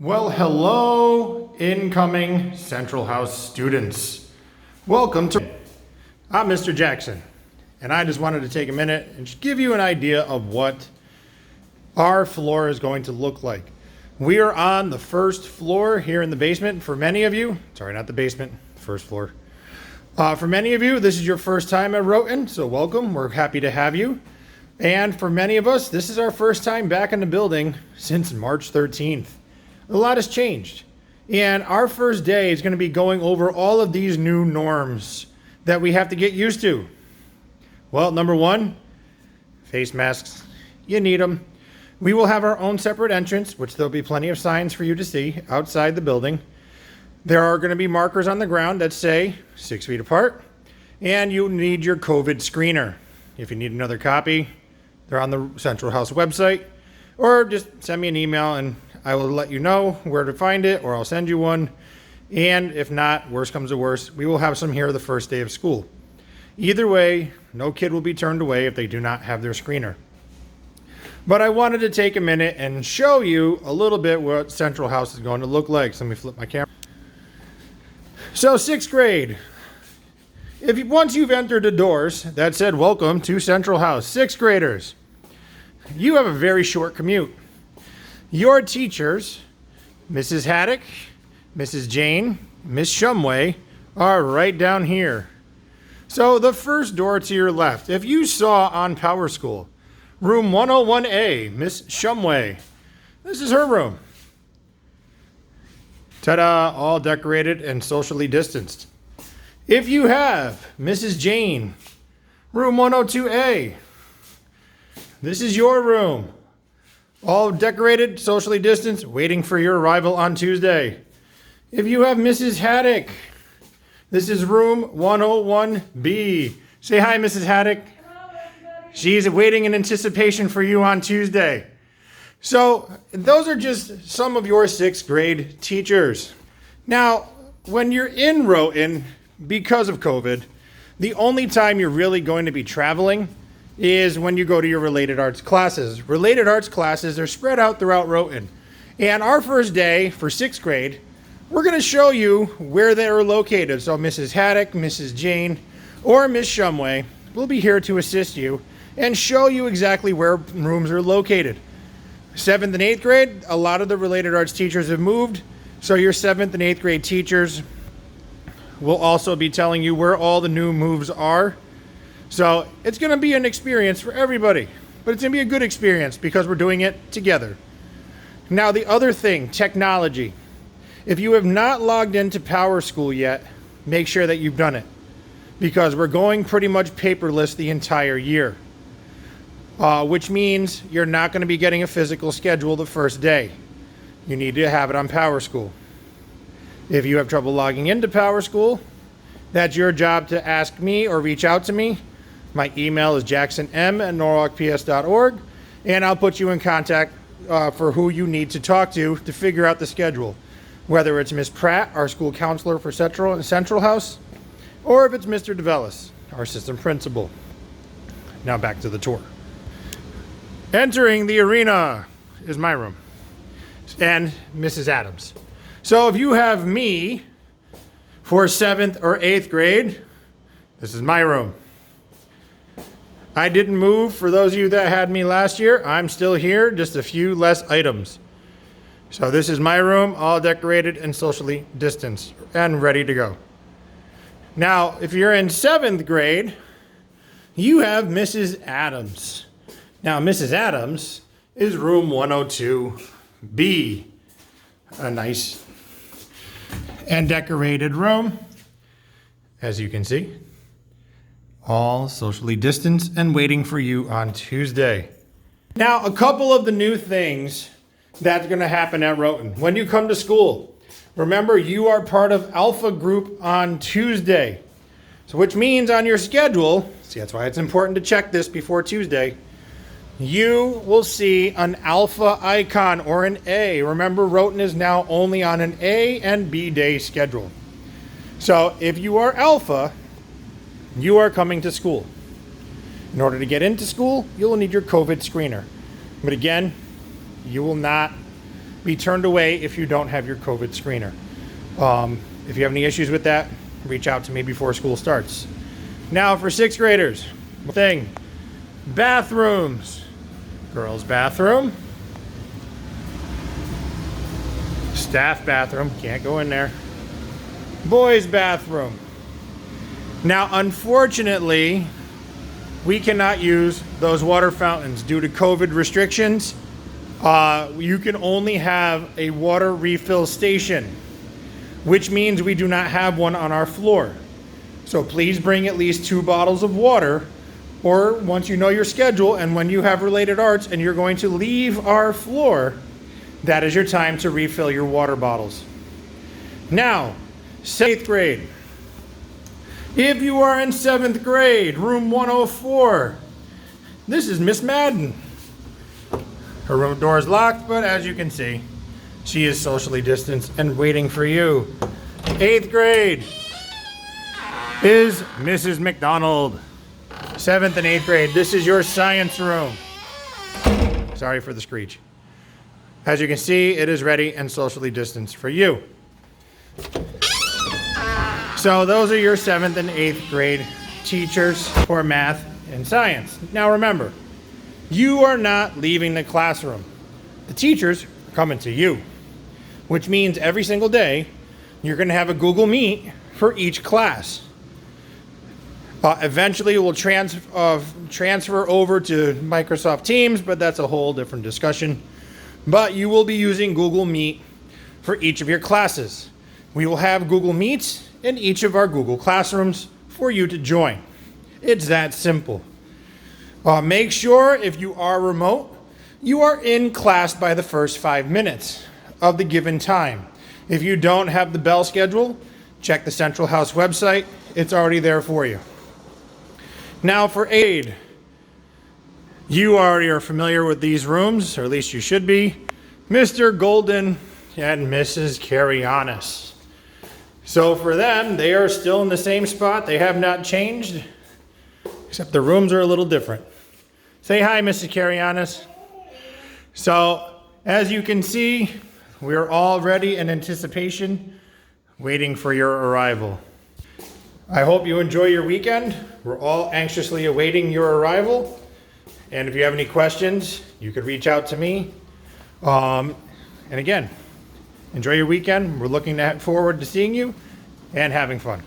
Well, hello, incoming Central House students. Welcome to... I'm Mr. Jackson, and I just wanted to take a minute and just give you an idea of what our floor is going to look like. We are on the first floor here in the basement. For many of you, sorry, not the basement, first floor. For many of you, this is your first time at Rhoton, so welcome. We're happy to have you. And for many of us, this is our first time back in the building since March 13th. A lot has changed. And our first day is going to be going over all of these new norms that we have to get used to. Well, number one, face masks. You need them. We will have our own separate entrance, which there'll be plenty of signs for you to see outside the building. There are going to be markers on the ground that say 6 feet apart, and you need your COVID screener. If you need another copy, they're on the Central House website, or just send me an email and I will let you know where to find it, or I'll send you one. And if not, worst comes to worst, we will have some here the first day of school. Either way, no kid will be turned away if they do not have their screener. But I wanted to take a minute and show you a little bit what Central House is going to look like. So let me flip my camera. So 6th grade. Once you've entered the doors that said, welcome to Central House, 6th graders, you have a very short commute. Your teachers, Mrs. Haddock, Mrs. Jane, Miss Shumway, are right down here. So the first door to your left, if you saw on Power School, room 101A, Miss Shumway, this is her room. Ta-da, all decorated and socially distanced. If you have Mrs. Jane, room 102A, this is your room. All decorated, socially distanced, waiting for your arrival on Tuesday. If you have Mrs. Haddock, this is room 101B. Say hi, Mrs. Haddock. Hello, everybody. She's waiting in anticipation for you on Tuesday. So those are just some of your 6th grade teachers. Now, when you're in Rhoton, because of COVID, the only time you're really going to be traveling is when you go to your related arts classes. Related arts classes are spread out throughout Rhoton. And our first day for 6th grade, we're going to show you where they are located. So Mrs. Haddock, Mrs. Jane, or Miss Shumway will be here to assist you and show you exactly where rooms are located. 7th and 8th grade, a lot of the related arts teachers have moved. So your 7th and 8th grade teachers will also be telling you where all the new moves are. So it's going to be an experience for everybody, but it's going to be a good experience because we're doing it together. Now, the other thing, technology. If you have not logged into Power School yet, make sure that you've done it because we're going pretty much paperless the entire year, which means you're not going to be getting a physical schedule the first day. You need to have it on Power School. If you have trouble logging into Power School, that's your job to ask me or reach out to me. My email is jacksonym@norwalkps.org, and I'll put you in contact for who you need to talk to figure out the schedule. Whether it's Miss Pratt, our school counselor for Central House, or if it's Mr. DeVellis, our assistant principal. Now back to the tour. Entering the arena is my room, and Mrs. Adams. So if you have me for 7th or 8th grade, this is my room. I didn't move. For those of you that had me last year, I'm still here, just a few less items. So this is my room, all decorated and socially distanced and ready to go. Now, if you're in 7th grade, you have Mrs. Adams. Now, Mrs. Adams is room 102B. A nice and decorated room, as you can see. All socially distanced and waiting for you on Tuesday. Now, a couple of the new things that's going to happen at Rhoton. When you come to school, remember you are part of Alpha Group on Tuesday. So which means on your schedule, see that's why it's important to check this before Tuesday, you will see an Alpha icon or an A. Remember, Rhoton is now only on an A and B day schedule. So if you are Alpha, you are coming to school. In order to get into school, you'll need your COVID screener. But again, you will not be turned away if you don't have your COVID screener. If you have any issues with that, reach out to me before school starts. Now for sixth graders, bathrooms. Girls' bathroom. Staff bathroom, can't go in there. Boys' bathroom. Now, unfortunately, we cannot use those water fountains due to COVID restrictions. You can only have a water refill station, which means we do not have one on our floor. So please bring at least 2 bottles of water, or once you know your schedule and when you have related arts and you're going to leave our floor, that is your time to refill your water bottles. Now, 7th grade. If you are in 7th grade, room 104, this is Miss Madden. Her room door is locked, but as you can see, she is socially distanced and waiting for you. 8th grade is Mrs. McDonald. 7th and 8th grade, this is your science room. Sorry for the screech. As you can see, it is ready and socially distanced for you. So those are your 7th and 8th grade teachers for math and science. Now remember, you are not leaving the classroom. The teachers are coming to you, which means every single day you're going to have a Google Meet for each class. Eventually we'll transfer over to Microsoft Teams, but that's a whole different discussion. But you will be using Google Meet for each of your classes. We will have Google Meets in each of our Google Classrooms for you to join. It's that simple. Make sure if you are remote, you are in class by the first 5 minutes of the given time. If you don't have the bell schedule, check the Central House website. It's already there for you. Now for aid. You already are familiar with these rooms, or at least you should be. Mr. Golden and Mrs. Karianis. So for them, they are still in the same spot. They have not changed, except the rooms are a little different. Say hi, Mrs. Karianis. So as you can see, we're all ready in anticipation, waiting for your arrival. I hope you enjoy your weekend. We're all anxiously awaiting your arrival. And if you have any questions, you could reach out to me. And again, enjoy your weekend. We're looking forward to seeing you and having fun.